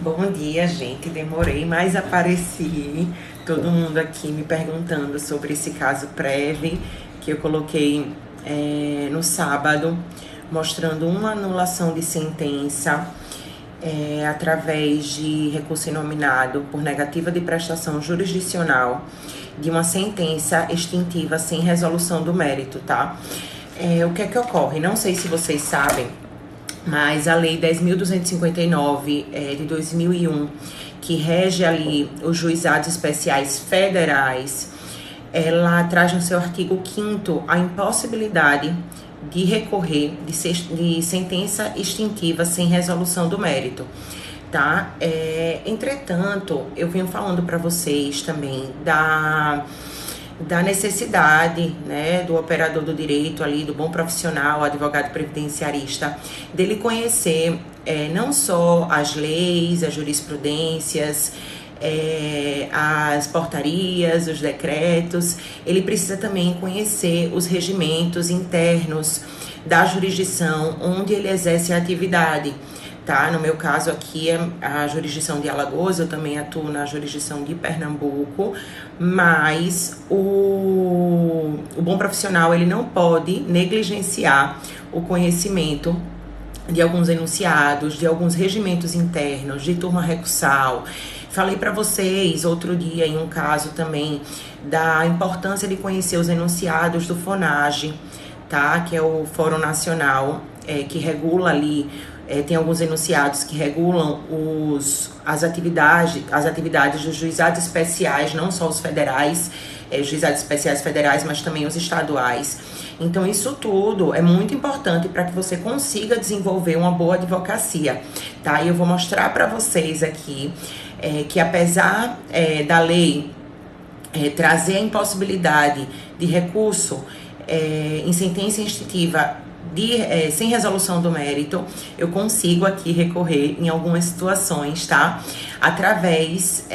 Bom dia, gente. Demorei, mas apareci. Todo mundo aqui me perguntando sobre esse caso prévio que eu coloquei no sábado, mostrando uma anulação de sentença através de recurso inominado por negativa de prestação jurisdicional de uma sentença extintiva sem resolução do mérito, tá? O que é que ocorre? Não sei se vocês sabem, mas a Lei 10.259 de 2001, que rege ali os juizados especiais federais, ela traz no seu artigo 5º a impossibilidade de recorrer de sentença extintiva sem resolução do mérito, tá? Entretanto, eu venho falando para vocês também da necessidade, né, do operador do direito ali, do bom profissional, advogado previdenciarista, dele conhecer não só as leis, as jurisprudências, as portarias, os decretos, ele precisa também conhecer os regimentos internos da jurisdição onde ele exerce a atividade. Tá? No meu caso aqui é a jurisdição de Alagoas, eu também atuo na jurisdição de Pernambuco, mas o bom profissional ele não pode negligenciar o conhecimento de alguns enunciados, de alguns regimentos internos, de turma recursal. Falei para vocês outro dia em um caso também da importância de conhecer os enunciados do FONAGE, tá? Que é o Fórum Nacional, que regula ali. Tem alguns enunciados que regulam as atividades dos juizados especiais, não só os federais, juizados especiais federais, mas também os estaduais. Então, isso tudo é muito importante para que você consiga desenvolver uma boa advocacia, tá? E eu vou mostrar para vocês aqui que apesar da lei trazer a impossibilidade de recurso em sentença extintiva sem resolução do mérito, eu consigo aqui recorrer em algumas situações, tá? Através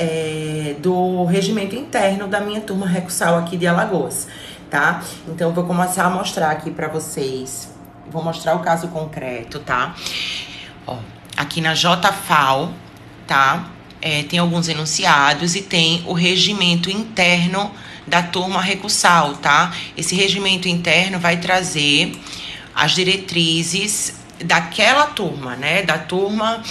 do regimento interno da minha turma recursal aqui de Alagoas, tá? Então, eu vou começar a mostrar aqui pra vocês. Vou mostrar o caso concreto, tá? Ó, aqui na JFAL, tá? Tem alguns enunciados e tem o regimento interno da turma recursal, tá? Esse regimento interno vai trazer as diretrizes daquela turma, né? Da turma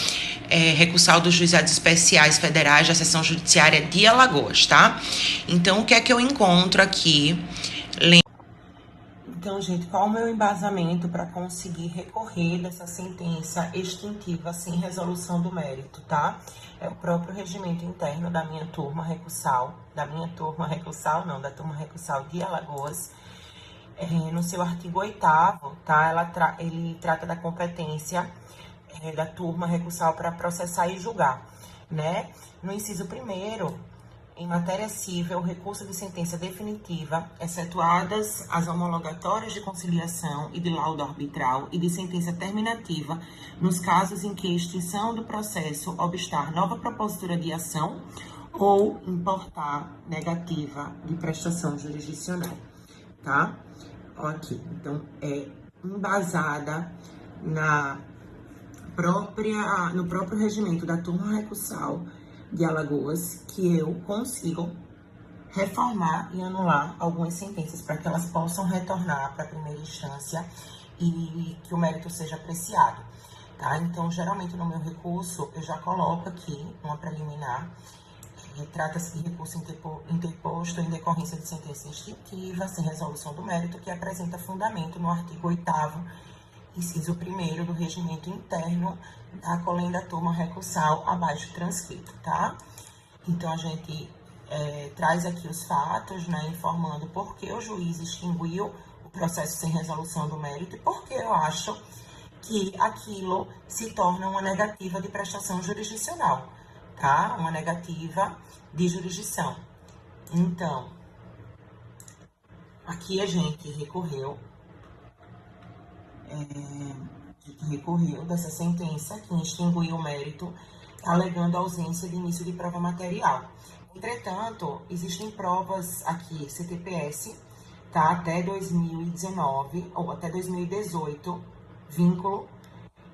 recursal dos juizados especiais federais da seção judiciária de Alagoas, tá? Então, o que é que eu encontro aqui? Então, gente, qual o meu embasamento para conseguir recorrer dessa sentença extintiva sem resolução do mérito, tá? É o próprio regimento interno da minha turma recursal, da turma recursal de Alagoas, no seu artigo 8º, tá? Ele trata da competência da turma recursal para processar e julgar, né? No inciso 1º, em matéria civil, o recurso de sentença definitiva, excetuadas as homologatórias de conciliação e de laudo arbitral e de sentença terminativa, nos casos em que a extinção do processo obstar nova propositura de ação ou importar negativa de prestação jurisdicional, tá? Aqui, então, embasada no próprio regimento da turma recursal de Alagoas, que eu consigo reformar e anular algumas sentenças para que elas possam retornar para a primeira instância e que o mérito seja apreciado, tá? Então, geralmente no meu recurso, eu já coloco aqui uma preliminar. Trata-se de recurso interposto em decorrência de sentença extintiva, sem resolução do mérito, que apresenta fundamento no artigo 8º, inciso 1º do regimento interno da colenda turma recursal abaixo transcrito, tá? Então, a gente traz aqui os fatos, né, informando por que o juiz extinguiu o processo sem resolução do mérito e por que eu acho que aquilo se torna uma negativa de prestação jurisdicional, tá? Uma negativa de jurisdição. Então, aqui a gente recorreu dessa sentença que extinguiu o mérito, alegando ausência de início de prova material. Entretanto, existem provas aqui, CTPS, tá? Até 2019 ou até 2018, vínculo,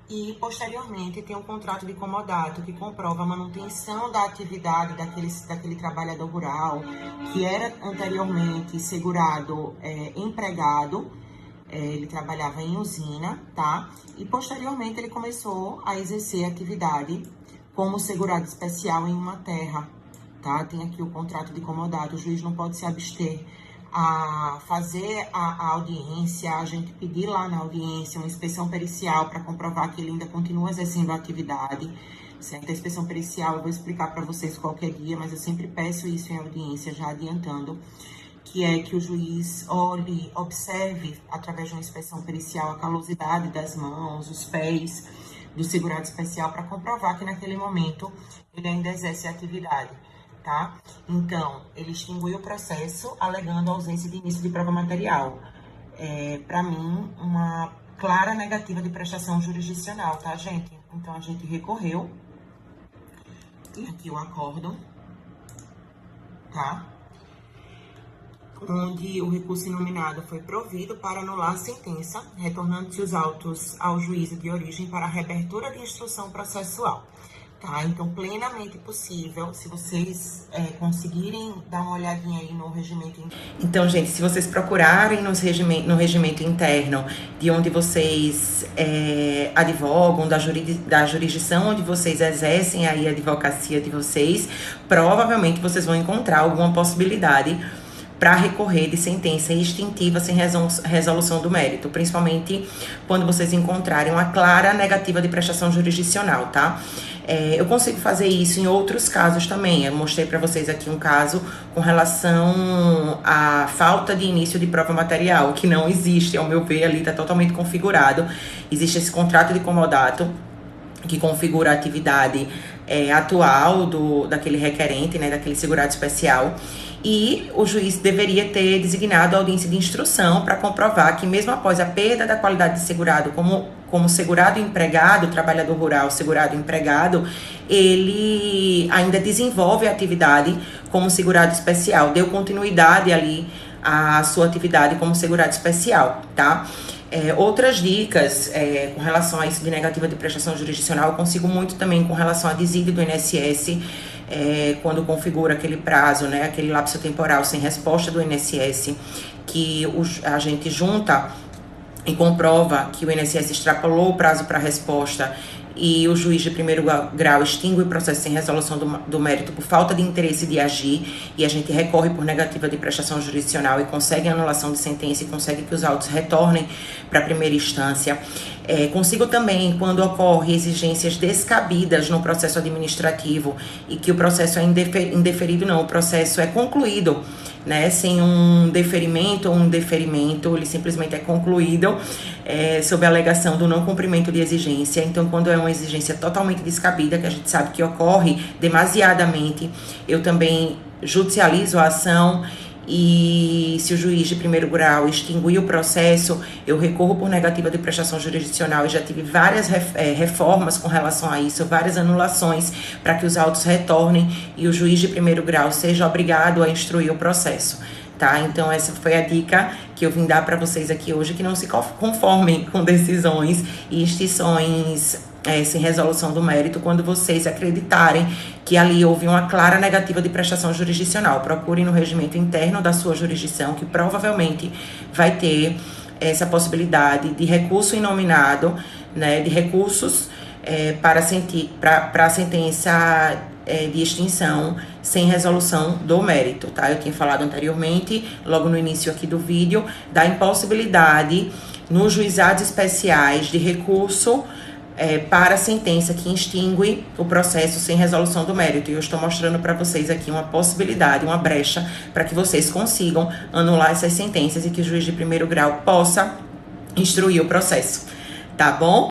E, posteriormente, tem um contrato de comodato que comprova a manutenção da atividade daquele trabalhador rural, que era anteriormente segurado empregado. Ele trabalhava em usina, tá? E, posteriormente, ele começou a exercer atividade como segurado especial em uma terra, tá? Tem aqui o contrato de comodato, o juiz não pode se abster a fazer a audiência, a gente pedir lá na audiência uma inspeção pericial para comprovar que ele ainda continua exercendo a atividade, certo? A inspeção pericial eu vou explicar para vocês qualquer dia, mas eu sempre peço isso em audiência, já adiantando, que é que o juiz olhe, observe, através de uma inspeção pericial, a calosidade das mãos, os pés do segurado especial, para comprovar que naquele momento ele ainda exerce a atividade. Tá? Então, ele extinguiu o processo, alegando a ausência de início de prova material. Para mim, uma clara negativa de prestação jurisdicional, tá, gente? Então, a gente recorreu. E aqui o acórdão, tá? Onde o recurso inominado foi provido para anular a sentença, retornando-se os autos ao juízo de origem para a reabertura de instrução processual. Tá, então, plenamente possível, se vocês conseguirem dar uma olhadinha aí no regimento interno. Então, gente, se vocês procurarem no regimento interno de onde vocês advogam, da jurisdição onde vocês exercem aí a advocacia de vocês, provavelmente vocês vão encontrar alguma possibilidade para recorrer de sentença extintiva sem resolução do mérito, principalmente quando vocês encontrarem uma clara negativa de prestação jurisdicional, tá? Eu consigo fazer isso em outros casos também. Eu mostrei para vocês aqui um caso com relação à falta de início de prova material, que não existe, ao meu ver, ali está totalmente configurado. Existe esse contrato de comodato, que configura a atividade atual daquele requerente, né, daquele segurado especial, e o juiz deveria ter designado a audiência de instrução para comprovar que, mesmo após a perda da qualidade de segurado como segurado empregado, trabalhador rural segurado empregado, ele ainda desenvolve a atividade como segurado especial, deu continuidade ali à sua atividade como segurado especial, tá? Outras dicas com relação a isso de negativa de prestação jurisdicional, eu consigo muito também com relação a desígnio do INSS, quando configura aquele prazo, né, aquele lapso temporal sem resposta do INSS, que a gente junta e comprova que o INSS extrapolou o prazo para resposta e o juiz de primeiro grau extingue o processo sem resolução do mérito por falta de interesse de agir, e a gente recorre por negativa de prestação jurisdicional e consegue a anulação de sentença e consegue que os autos retornem para a primeira instância. Consigo também, quando ocorre exigências descabidas no processo administrativo e que o processo é indeferido, não, o processo é concluído, né, sem um deferimento ou um deferimento, ele simplesmente é concluído sob a alegação do não cumprimento de exigência. Então, quando é uma exigência totalmente descabida, que a gente sabe que ocorre demasiadamente, eu também judicializo a ação, e se o juiz de primeiro grau extinguir o processo, eu recorro por negativa de prestação jurisdicional e já tive várias reformas com relação a isso, várias anulações para que os autos retornem e o juiz de primeiro grau seja obrigado a instruir o processo, tá? Então, essa foi a dica que eu vim dar para vocês aqui hoje, que não se conformem com decisões e extinções sem resolução do mérito quando vocês acreditarem que ali houve uma clara negativa de prestação jurisdicional. Procurem no regimento interno da sua jurisdição, que provavelmente vai ter essa possibilidade de recurso inominado, né, de recursos para a sentença de extinção sem resolução do mérito, tá? Eu tinha falado anteriormente, logo no início aqui do vídeo, da impossibilidade nos juizados especiais de recurso para a sentença que extingue o processo sem resolução do mérito. E eu estou mostrando para vocês aqui uma possibilidade, uma brecha, para que vocês consigam anular essas sentenças e que o juiz de primeiro grau possa instruir o processo, tá bom?